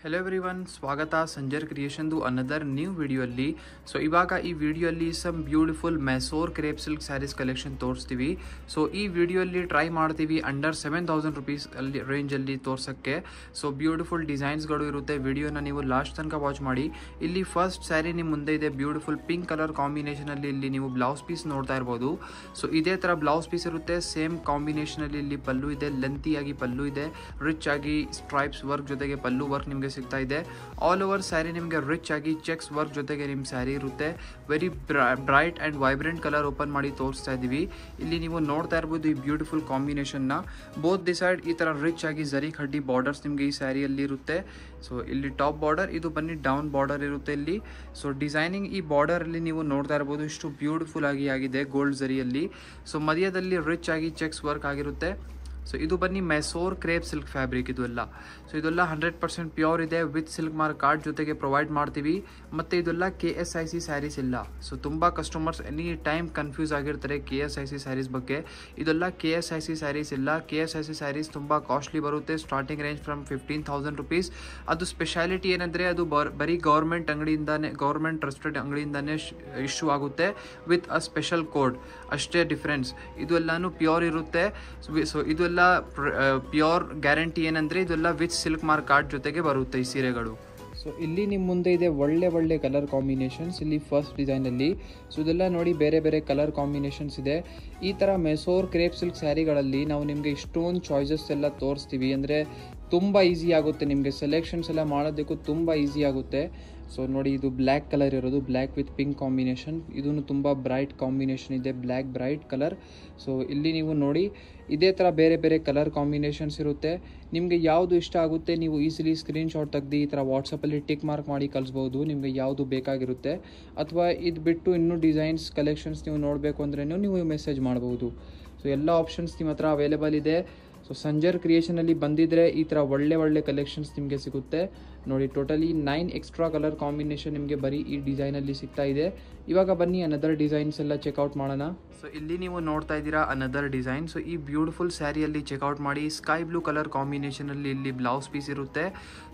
Hello everyone, ಸ್ವಾಗತ ಸಂಜರ್ ಕ್ರಿಯೇಷನ್ದು another new video ಅಲ್ಲಿ. ಸೊ ಇವಾಗ ಈ ವಿಡಿಯೋ ಅಲ್ಲಿ some beautiful Mysore crepe silk sarees collection ತೋರಿಸ್ತೀವಿ. ಸೊ ಈ ವಿಡಿಯೋ ಅಲ್ಲಿ ಟ್ರೈ ಮಾಡ್ತೀವಿ ಅಂಡರ್ 7,000 rupees ಅಲ್ಲಿ ರೇಂಜಲ್ಲಿ ತೋರ್ಸೋಕ್ಕೆ. ಸೊ ಬ್ಯೂಟಿಫುಲ್ ಡಿಸೈನ್ಸ್ಗಳು ಇರುತ್ತೆ. ವಿಡಿಯೋನ ನೀವು ಲಾಸ್ಟ್ ತನಕ ವಾಚ್ ಮಾಡಿ. ಇಲ್ಲಿ ಫಸ್ಟ್ ಸ್ಯಾರಿ ನಿಮ್ಮ ಮುಂದೆ ಇದೆ, ಬ್ಯೂಟಿಫುಲ್ ಪಿಂಕ್ ಕಲರ್ ಕಾಂಬಿನೇಷನಲ್ಲಿ. ಇಲ್ಲಿ ನೀವು ಬ್ಲೌಸ್ ಪೀಸ್ ನೋಡ್ತಾ ಇರ್ಬೋದು. ಸೊ ಇದೇ ಥರ ಬ್ಲೌಸ್ ಪೀಸ್ ಇರುತ್ತೆ, ಸೇಮ್ ಕಾಂಬಿನೇಷನಲ್ಲಿ. ಇಲ್ಲಿ ಪಲ್ಲು ಇದೆ, ಲೆಂತಿಯಾಗಿ ಪಲ್ಲು ಇದೆ, ರಿಚ್ ಆಗಿ ಸ್ಟ್ರೈಪ್ಸ್ ವರ್ಕ್ ಜೊತೆಗೆ ಪಲ್ಲು ವರ್ಕ್ ನಿಮಗೆ ಸಿಗ್ತಾ ಇದೆ. ಆಲ್ ಓವರ್ ಸ್ಯಾರಿ ನಿಮಗೆ ರಿಚ್ ಆಗಿ ಚೆಕ್ಸ್ ವರ್ಕ್ ಜೊತೆಗೆ ನಿಮ್ಮ ಸ್ಯಾರಿ ಇರುತ್ತೆ. Very bright and vibrant colour open ಮಾಡಿ ತೋರಿಸ್ತಾ ಇದ್ದೀವಿ. ಇಲ್ಲಿ ನೀವು ನೋಡ್ತಾ ಇರ್ಬೋದು ಈ ಬ್ಯೂಟಿಫುಲ್ ಕಾಂಬಿನೇಷನ್ನ. ಬೋತ್ ದಿ ಸೈಡ್ ಈ ಥರ ರಿಚ್ ಆಗಿ ಜರಿ ಖಡ್ಡಿ ಬಾರ್ಡರ್ಸ್ ನಿಮಗೆ ಈ ಸ್ಯಾರಿಯಲ್ಲಿ ಇರುತ್ತೆ. ಸೊ ಇಲ್ಲಿ ಟಾಪ್ ಬಾರ್ಡರ್, ಇದು ಬನ್ನಿ ಡೌನ್ ಬಾರ್ಡರ್ ಇರುತ್ತೆ ಇಲ್ಲಿ. ಸೊ ಡಿಸೈನಿಂಗ್ ಈ ಬಾರ್ಡರಲ್ಲಿ ನೀವು ನೋಡ್ತಾ ಇರ್ಬೋದು, ಇಷ್ಟು ಬ್ಯೂಟಿಫುಲ್ ಆಗಿದೆ ಗೋಲ್ಡ್ ಜರಿಯಲ್ಲಿ. ಸೊ ಮಧ್ಯದಲ್ಲಿ ರಿಚ್ ಆಗಿ ಚೆಕ್ಸ್ ವರ್ಕ್ ಆಗಿರುತ್ತೆ. ಸೊ ಇದು ಬನ್ನಿ ಮೆಸೋರ್ ಕ್ರೇಪ್ ಸಿಲ್ಕ್ ಫ್ಯಾಬ್ರಿಕ್ ಇದು ಎಲ್ಲ. ಸೊ ಇದೆಲ್ಲ 100% ಪ್ಯೂರ್ ಇದೆ, ವಿತ್ ಸಿಲ್ಕ್ ಮಾರ್ಕ್ ಕಾರ್ಡ್ ಜೊತೆಗೆ ಪ್ರೊವೈಡ್ ಮಾಡ್ತೀವಿ. ಮತ್ತು ಇದೆಲ್ಲ KSIC ಸ್ಯಾರೀಸ್ ಇಲ್ಲ. ಸೊ ತುಂಬ ಕಸ್ಟಮರ್ಸ್ ಎನಿ ಟೈಮ್ ಕನ್ಫ್ಯೂಸ್ ಆಗಿರ್ತಾರೆ KSIC ಸ್ಯಾರೀಸ್ ಬಗ್ಗೆ. ಇದೆಲ್ಲ KSIC ಸ್ಯಾರೀಸ್ ಇಲ್ಲ. KSIC ಸ್ಯಾರೀಸ್ ತುಂಬ ಕಾಸ್ಟ್ಲಿ ಬರುತ್ತೆ, ಸ್ಟಾರ್ಟಿಂಗ್ ರೇಂಜ್ ಫ್ರಮ್ 15,000 rupees. ಅದು ಸ್ಪೆಷಾಲಿಟಿ ಏನಂದರೆ ಅದು ಬರೀ ಗೌರ್ಮೆಂಟ್ ಅಂಗಡಿಯಿಂದಾನೆ, ಗೌರ್ಮೆಂಟ್ ಟ್ರಸ್ಟೆಡ್ ಅಂಗಡಿಯಿಂದಾನೇ ಇಶ್ಯೂ ಆಗುತ್ತೆ ವಿತ್ ಅ ಸ್ಪೆಷಲ್ ಕೋಡ್, ಅಷ್ಟೇ ಡಿಫ್ರೆನ್ಸ್. ಇದು ಎಲ್ಲನೂ ಪ್ಯೂರ್ ಇರುತ್ತೆ. ಸೊ ಇದೆಲ್ಲ ಪ್ಯೂರ್ ಗ್ಯಾರಂಟಿ ಏನಂದರೆ ಇದೆಲ್ಲ ವಿತ್ ಸಿಲ್ಕ್ ಮಾರ್ಕ್ ಕಾರ್ಡ್ ಜೊತೆಗೆ ಬರುತ್ತೆ ಈ ಸೀರೆಗಳು. ಸೊ ಇಲ್ಲಿ ನಿಮ್ಮ ಮುಂದೆ ಇದೆ ಒಳ್ಳೆ ಕಲರ್ ಕಾಂಬಿನೇಷನ್ಸ್. ಇಲ್ಲಿ ಫಸ್ಟ್ ಡಿಸೈನಲ್ಲಿ ಸೊ ಇದೆಲ್ಲ ನೋಡಿ ಬೇರೆ ಬೇರೆ ಕಲರ್ ಕಾಂಬಿನೇಷನ್ಸ್ ಇದೆ. ಈ ಥರ ಮೆಸೋರ್ ಕ್ರೇಪ್ ಸಿಲ್ಕ್ ಸ್ಯಾರಿಗಳಲ್ಲಿ ನಾವು ನಿಮಗೆ ಇಷ್ಟೊಂದು ಚಾಯ್ಸಸ್ ಎಲ್ಲ ತೋರಿಸ್ತೀವಿ. ಅಂದರೆ ತುಂಬ ಈಸಿ ಆಗುತ್ತೆ ನಿಮಗೆ, ಸೆಲೆಕ್ಷನ್ಸ್ ಎಲ್ಲ ಮಾಡೋದಕ್ಕೂ ತುಂಬ ಈಸಿ ಆಗುತ್ತೆ. ಸೊ ನೋಡಿ ಇದು ಬ್ಲ್ಯಾಕ್ ಕಲರ್ ಇರೋದು, ಬ್ಲ್ಯಾಕ್ ವಿತ್ ಪಿಂಕ್ ಕಾಂಬಿನೇಷನ್. ಇದೂ ತುಂಬ ಬ್ರೈಟ್ ಕಾಂಬಿನೇಷನ್ ಇದೆ, ಬ್ಲ್ಯಾಕ್ ಬ್ರೈಟ್ ಕಲರ್. ಸೊ ಇಲ್ಲಿ ನೀವು ನೋಡಿ ಇದೇ ಥರ ಬೇರೆ ಬೇರೆ ಕಲರ್ ಕಾಂಬಿನೇಷನ್ಸ್ ಇರುತ್ತೆ. ನಿಮಗೆ ಯಾವುದು ಇಷ್ಟ ಆಗುತ್ತೆ ನೀವು ಈಸಿಲಿ ಸ್ಕ್ರೀನ್ಶಾಟ್ ತೆಗೆದು ಈ ಥರ ವಾಟ್ಸಪ್ಪಲ್ಲಿ ಟಿಕ್ ಮಾರ್ಕ್ ಮಾಡಿ ಕಳಿಸ್ಬೋದು, ನಿಮಗೆ ಯಾವುದು ಬೇಕಾಗಿರುತ್ತೆ. ಅಥವಾ ಇದು ಬಿಟ್ಟು ಇನ್ನೂ ಡಿಸೈನ್ಸ್ ಕಲೆಕ್ಷನ್ಸ್ ನೀವು ನೋಡಬೇಕು ಅಂದ್ರೂ ನೀವು ಮೆಸೇಜ್ ಮಾಡ್ಬೋದು. ಸೊ ಎಲ್ಲ ಆಪ್ಷನ್ಸ್ ನಿಮ್ಮ ಹತ್ರ ಅವೈಲೇಬಲ್ ಇದೆ. ಸೊ ಸಂಜರ್ ಕ್ರಿಯೇಷನಲ್ಲಿ ಬಂದಿದ್ದರೆ ಈ ಥರ ಒಳ್ಳೆ ಕಲೆಕ್ಷನ್ಸ್ ನಿಮಗೆ ಸಿಗುತ್ತೆ. ನೋಡಿ ಟೋಟಲಿ 9 ಎಕ್ಸ್ಟ್ರಾ ಕಲರ್ ಕಾಂಬಿನೇಷನ್ ನಿಮಗೆ ಬರೀ ಈ ಡಿಸೈನಲ್ಲಿ ಸಿಗ್ತಾ ಇದೆ. ಇವಾಗ ಬನ್ನಿ ಅನದರ್ ಡಿಸೈನ್ಸ್ ಎಲ್ಲ ಚೆಕ್ಔಟ್ ಮಾಡೋಣ. ಸೊ ಇಲ್ಲಿ ನೀವು ನೋಡ್ತಾ ಇದ್ದೀರಾ ಅನದರ್ ಡಿಸೈನ್. ಸೊ ಈ ಬ್ಯೂಟಿಫುಲ್ ಸ್ಯಾರಿಯಲ್ಲಿ ಚೆಕ್ಔಟ್ ಮಾಡಿ. ಸ್ಕೈ ಬ್ಲೂ ಕಲರ್ ಕಾಂಬಿನೇಷನಲ್ಲಿ ಇಲ್ಲಿ ಬ್ಲೌಸ್ ಪೀಸ್ ಇರುತ್ತೆ.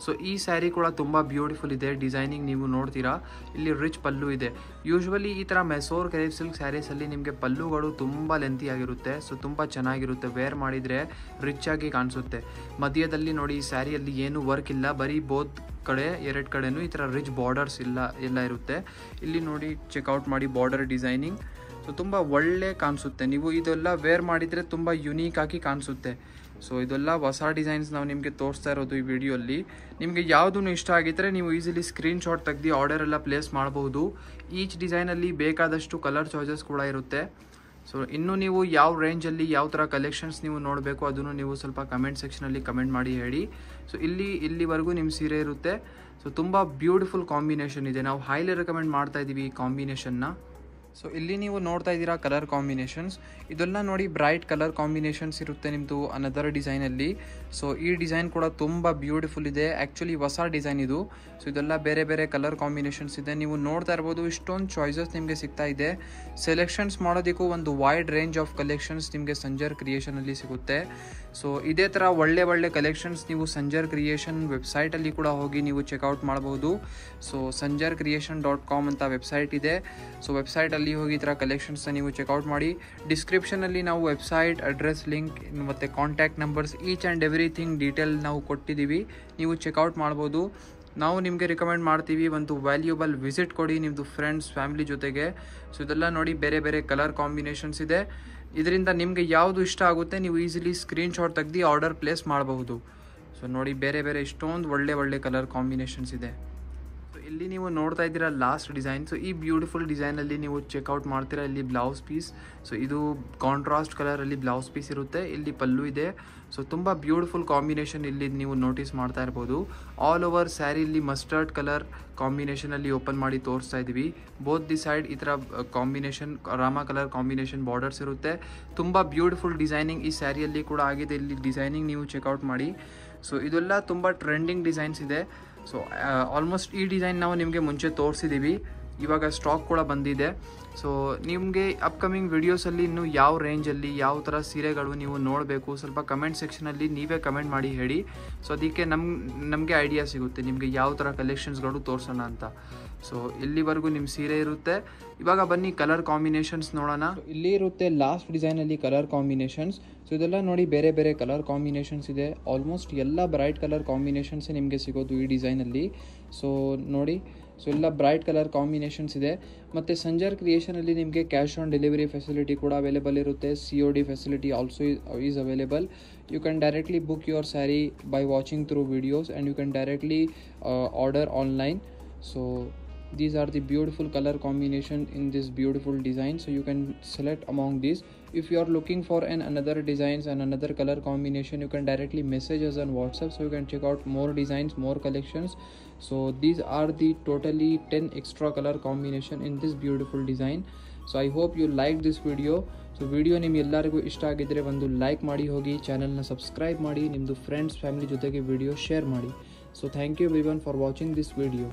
ಸೊ ಈ ಸ್ಯಾರಿ ಕೂಡ ತುಂಬ ಬ್ಯೂಟಿಫುಲ್ ಇದೆ. ಡಿಸೈನಿಂಗ್ ನೀವು ನೋಡ್ತೀರಾ, ಇಲ್ಲಿ ರಿಚ್ ಪಲ್ಲು ಇದೆ. ಯೂಶ್ವಲಿ ಈ ಥರ ಮೆಸೋರ್ ಕ್ರೇಪ್ ಸಿಲ್ಕ್ ಸ್ಯಾರೀಸಲ್ಲಿ ನಿಮಗೆ ಪಲ್ಲುಗಳು ತುಂಬ ಲೆಂತಿ ಆಗಿರುತ್ತೆ. ಸೊ ತುಂಬ ಚೆನ್ನಾಗಿರುತ್ತೆ, ವೇರ್ ಮಾಡಿದರೆ ರಿಚ್ ಆಗಿ ಕಾಣಿಸುತ್ತೆ. ಮಧ್ಯದಲ್ಲಿ ನೋಡಿ ಈ ಸ್ಯಾರಿಯಲ್ಲಿ ಏನು ವರ್ಕ್ ಇಲ್ಲ, ಬರೀ ಬೋತ್ ಕಡೆ ಎರಡು ಕಡೆನೂ ಈ ಥರ ರಿಚ್ ಬಾರ್ಡರ್ಸ್ ಎಲ್ಲ ಇರುತ್ತೆ. ಇಲ್ಲಿ ನೋಡಿ ಚೆಕ್ಔಟ್ ಮಾಡಿ ಬಾರ್ಡರ್ ಡಿಸೈನಿಂಗ್. ಸೊ ತುಂಬ ಒಳ್ಳೆ ಕಾಣಿಸುತ್ತೆ, ನೀವು ಇದೆಲ್ಲ ವೇರ್ ಮಾಡಿದರೆ ತುಂಬ ಯುನೀಕ್ ಆಗಿ ಕಾಣಿಸುತ್ತೆ. ಸೊ ಇದೆಲ್ಲ ಹೊಸ ಡಿಸೈನ್ಸ್ ನಾವು ನಿಮಗೆ ತೋರಿಸ್ತಾ ಇರೋದು ಈ ವಿಡಿಯೋಲ್ಲಿ. ನಿಮಗೆ ಯಾವುದೂ ಇಷ್ಟ ಆಗಿದ್ದರೆ ನೀವು ಈಸಿಲಿ ಸ್ಕ್ರೀನ್ಶಾಟ್ ತೆಗೆದು ಆರ್ಡರ್ ಎಲ್ಲ ಪ್ಲೇಸ್ ಮಾಡಬಹುದು. ಈಚ್ ಡಿಸೈನಲ್ಲಿ ಬೇಕಾದಷ್ಟು ಕಲರ್ ಚಾಯ್ಸಸ್ ಕೂಡ ಇರುತ್ತೆ. ಸೊ ಇನ್ನು ನೀವು ಯಾವ ರೇಂಜಲ್ಲಿ ಯಾವ ಥರ ಕಲೆಕ್ಷನ್ಸ್ ನೀವು ನೋಡಬೇಕು ಅದನ್ನು ನೀವು ಸ್ವಲ್ಪ ಕಮೆಂಟ್ ಸೆಕ್ಷನಲ್ಲಿ ಕಮೆಂಟ್ ಮಾಡಿ ಹೇಳಿ. ಸೊ ಇಲ್ಲಿವರೆಗೂ ನಿಮ್ಮ ಸೀರೆ ಇರುತ್ತೆ. ಸೊ ತುಂಬ ಬ್ಯೂಟಿಫುಲ್ ಕಾಂಬಿನೇಷನ್ ಇದೆ, ನಾವು ಹೈಲಿ ರೆಕಮೆಂಡ್ ಮಾಡ್ತಾ ಇದ್ದೀವಿ ಈ ಕಾಂಬಿನೇಷನ್ನ. ಸೊ ಇಲ್ಲಿ ನೀವು ನೋಡ್ತಾ ಇದ್ದೀರಾ ಕಲರ್ ಕಾಂಬಿನೇಷನ್ಸ್. ಇದೆಲ್ಲ ನೋಡಿ ಬ್ರೈಟ್ ಕಲರ್ ಕಾಂಬಿನೇಷನ್ಸ್ ಇರುತ್ತೆ ನಿಮ್ಮದು ಅನದರ್ ಡಿಸೈನಲ್ಲಿ. ಸೊ ಈ ಡಿಸೈನ್ ಕೂಡ ತುಂಬ ಬ್ಯೂಟಿಫುಲ್ ಇದೆ, ಆ್ಯಕ್ಚುಲಿ ಹೊಸ ಡಿಸೈನ್ ಇದು. ಸೊ ಇದೆಲ್ಲ ಬೇರೆ ಬೇರೆ ಕಲರ್ ಕಾಂಬಿನೇಷನ್ಸ್ ಇದೆ, ನೀವು ನೋಡ್ತಾ ಇರ್ಬೋದು. ಇಷ್ಟೊಂದು ಚಾಯ್ಸಸ್ ನಿಮಗೆ ಸಿಗ್ತಾ ಇದೆ. ಸೆಲೆಕ್ಷನ್ಸ್ ಮಾಡೋದಕ್ಕೂ ಒಂದು ವೈಡ್ ರೇಂಜ್ ಆಫ್ ಕಲೆಕ್ಷನ್ಸ್ ನಿಮಗೆ ಸಂಜರ್ ಕ್ರಿಯೇಷನಲ್ಲಿ ಸಿಗುತ್ತೆ. ಸೊ ಇದೇ ಥರ ಒಳ್ಳೆ ಕಲೆಕ್ಷನ್ಸ್ ನೀವು ಸಂಜರ್ ಕ್ರಿಯೇಷನ್ ವೆಬ್ಸೈಟಲ್ಲಿ ಕೂಡ ಹೋಗಿ ನೀವು ಚೆಕ್ಔಟ್ ಮಾಡಬಹುದು. ಸೊ sanjarcreation.com ಅಂತ ವೆಬ್ಸೈಟ್ ಇದೆ. ಸೊ ವೆಬ್ಸೈಟಲ್ಲಿ ಹೋಗಿ ಈ ಥರ ಕಲೆಕ್ಷನ್ಸ್ನ ನೀವು ಚೆಕ್ಔಟ್ ಮಾಡಿ. ಡಿಸ್ಕ್ರಿಪ್ಷನಲ್ಲಿ ನಾವು ವೆಬ್ಸೈಟ್ ಅಡ್ರೆಸ್, ಲಿಂಕ್ ಮತ್ತು contact numbers, each and everything detail ನಾವು ಕೊಟ್ಟಿದ್ದೀವಿ, ನೀವು ಚೆಕ್ಔಟ್ ಮಾಡ್ಬೋದು. ನಾವು ನಿಮಗೆ ರಿಕಮೆಂಡ್ ಮಾಡ್ತೀವಿ, ಒಂದು ವ್ಯಾಲ್ಯೂಬಲ್ ವಿಸಿಟ್ ಕೊಡಿ ನಿಮ್ಮದು ಫ್ರೆಂಡ್ಸ್ ಫ್ಯಾಮಿಲಿ ಜೊತೆಗೆ. ಸೊ ಇದೆಲ್ಲ ನೋಡಿ ಬೇರೆ ಬೇರೆ ಕಲರ್ ಕಾಂಬಿನೇಷನ್ಸ್ ಇದೆ. ಇದರಿಂದ ನಿಮಗೆ ಯಾವುದು ಇಷ್ಟ ಆಗುತ್ತೆ ನೀವು ಈಸಿಲಿ ಸ್ಕ್ರೀನ್ಶಾಟ್ ತೆಗೆದು ಆರ್ಡರ್ ಪ್ಲೇಸ್ ಮಾಡಬಹುದು. ಸೊ ನೋಡಿ ಬೇರೆ ಬೇರೆ ಇಷ್ಟೊಂದು ಒಳ್ಳೆ ಕಲರ್ ಕಾಂಬಿನೇಷನ್ಸ್ ಇದೆ. ಸೊ ಇಲ್ಲಿ ನೀವು ನೋಡ್ತಾ ಇದ್ದೀರಾ ಲಾಸ್ಟ್ ಡಿಸೈನ್. ಸೊ ಈ ಬ್ಯೂಟಿಫುಲ್ ಡಿಸೈನಲ್ಲಿ ನೀವು ಚೆಕ್ಔಟ್ ಮಾಡ್ತೀರಾ. ಇಲ್ಲಿ ಬ್ಲೌಸ್ ಪೀಸ್, ಸೊ ಇದು ಕಾಂಟ್ರಾಸ್ಟ್ ಕಲರಲ್ಲಿ ಬ್ಲೌಸ್ ಪೀಸ್ ಇರುತ್ತೆ, ಇಲ್ಲಿ ಪಲ್ಲು ಇದೆ. ಸೊ ತುಂಬ ಬ್ಯೂಟಿಫುಲ್ ಕಾಂಬಿನೇಷನ್ ಇಲ್ಲಿ ನೀವು ನೋಟಿಸ್ ಮಾಡ್ತಾ ಇರ್ಬೋದು. ಆಲ್ ಓವರ್ ಸ್ಯಾರಿ ಇಲ್ಲಿ ಮಸ್ಟರ್ಡ್ ಕಲರ್ ಕಾಂಬಿನೇಷನಲ್ಲಿ ಓಪನ್ ಮಾಡಿ ತೋರಿಸ್ತಾ ಇದ್ದೀವಿ. ಬೋತ್ ದಿ ಸೈಡ್ ಈ ಥರ combination Rama colour combination borders ಇರುತ್ತೆ. ತುಂಬ ಬ್ಯೂಟಿಫುಲ್ ಡಿಸೈನಿಂಗ್ ಈ ಸ್ಯಾರಿಯಲ್ಲಿ ಕೂಡ ಆಗಿದೆ. ಇಲ್ಲಿ ಡಿಸೈನಿಂಗ್ ನೀವು ಚೆಕ್ಔಟ್ ಮಾಡಿ. ಸೊ ಇದೆಲ್ಲ ತುಂಬ ಟ್ರೆಂಡಿಂಗ್ ಡಿಸೈನ್ಸ್ ಇದೆ. ಸೊ ಆಲ್ಮೋಸ್ಟ್ ಈ ಡಿಸೈನ್ ನಾವು ನಿಮಗೆ ಮುಂಚೆ ತೋರಿಸಿದ್ದೀವಿ, ಇವಾಗ ಸ್ಟಾಕ್ ಕೂಡ ಬಂದಿದೆ. ಸೊ ನಿಮಗೆ ಅಪ್ಕಮಿಂಗ್ ವಿಡಿಯೋಸಲ್ಲಿ ಇನ್ನೂ ಯಾವ ರೇಂಜಲ್ಲಿ ಯಾವ ಥರ ಸೀರೆಗಳು ನೀವು ನೋಡಬೇಕು, ಸ್ವಲ್ಪ ಕಮೆಂಟ್ ಸೆಕ್ಷನಲ್ಲಿ ನೀವೇ ಕಮೆಂಟ್ ಮಾಡಿ ಹೇಳಿ. ಸೊ ಅದಕ್ಕೆ ನಮಗೆ ಐಡಿಯಾ ಸಿಗುತ್ತೆ ನಿಮಗೆ ಯಾವ ಥರ ಕಲೆಕ್ಷನ್ಸ್ಗಳು ತೋರಿಸೋಣ ಅಂತ. ಸೊ ಇಲ್ಲಿವರೆಗೂ ನಿಮ್ಮ ಸೀರೆ ಇರುತ್ತೆ. ಇವಾಗ ಬನ್ನಿ ಕಲರ್ ಕಾಂಬಿನೇಷನ್ಸ್ ನೋಡೋಣ. ಇಲ್ಲಿ ಇರುತ್ತೆ ಲಾಸ್ಟ್ ಡಿಸೈನಲ್ಲಿ ಕಲರ್ ಕಾಂಬಿನೇಷನ್ಸ್. ಸೊ ಇದೆಲ್ಲ ನೋಡಿ ಬೇರೆ ಬೇರೆ ಕಲರ್ ಕಾಂಬಿನೇಷನ್ಸ್ ಇದೆ. ಆಲ್ಮೋಸ್ಟ್ ಎಲ್ಲ ಬ್ರೈಟ್ ಕಲರ್ ಕಾಂಬಿನೇಷನ್ಸೇ ನಿಮಗೆ ಸಿಗೋದು ಈ ಡಿಸೈನಲ್ಲಿ. ಸೊ ನೋಡಿ, ಸೊ ಎಲ್ಲ ಬ್ರೈಟ್ ಕಲರ್ ಕಾಂಬಿನೇಷನ್ಸ್ ಇದೆ. ಮತ್ತು ಸಂಜರ್ ಕ್ರಿಯೇಷನಲ್ಲಿ ನಿಮಗೆ ಕ್ಯಾಶ್ ಆನ್ ಡೆಲಿವರಿ ಫೆಸಿಲಿಟಿ ಕೂಡ ಅವೈಲೇಬಲ್ ಇರುತ್ತೆ. COD facility also is available. You can directly book your saree by watching through videos and you can directly order online. So these are the beautiful color combination in this beautiful design, so you can select among these. If you are looking for another designs and another color combination, you can directly message us on WhatsApp, so you can check out more designs, more collections. So these are the totally 10 extra color combination in this beautiful design. So I hope you liked this video. So video ನಿಮ್ಗೆಲ್ಲರಿಗೂ ಇಷ್ಟ ಆಗಿದ್ದರೆ ಒಂದು like ಮಾಡಿ ಹೋಗಿ, ಚಾನಲ್ನ subscribe ಮಾಡಿ, ನಿಮ್ಮದು friends family ಜೊತೆಗೆ ವಿಡಿಯೋ ಶೇರ್ ಮಾಡಿ. So thank you everyone for watching this video.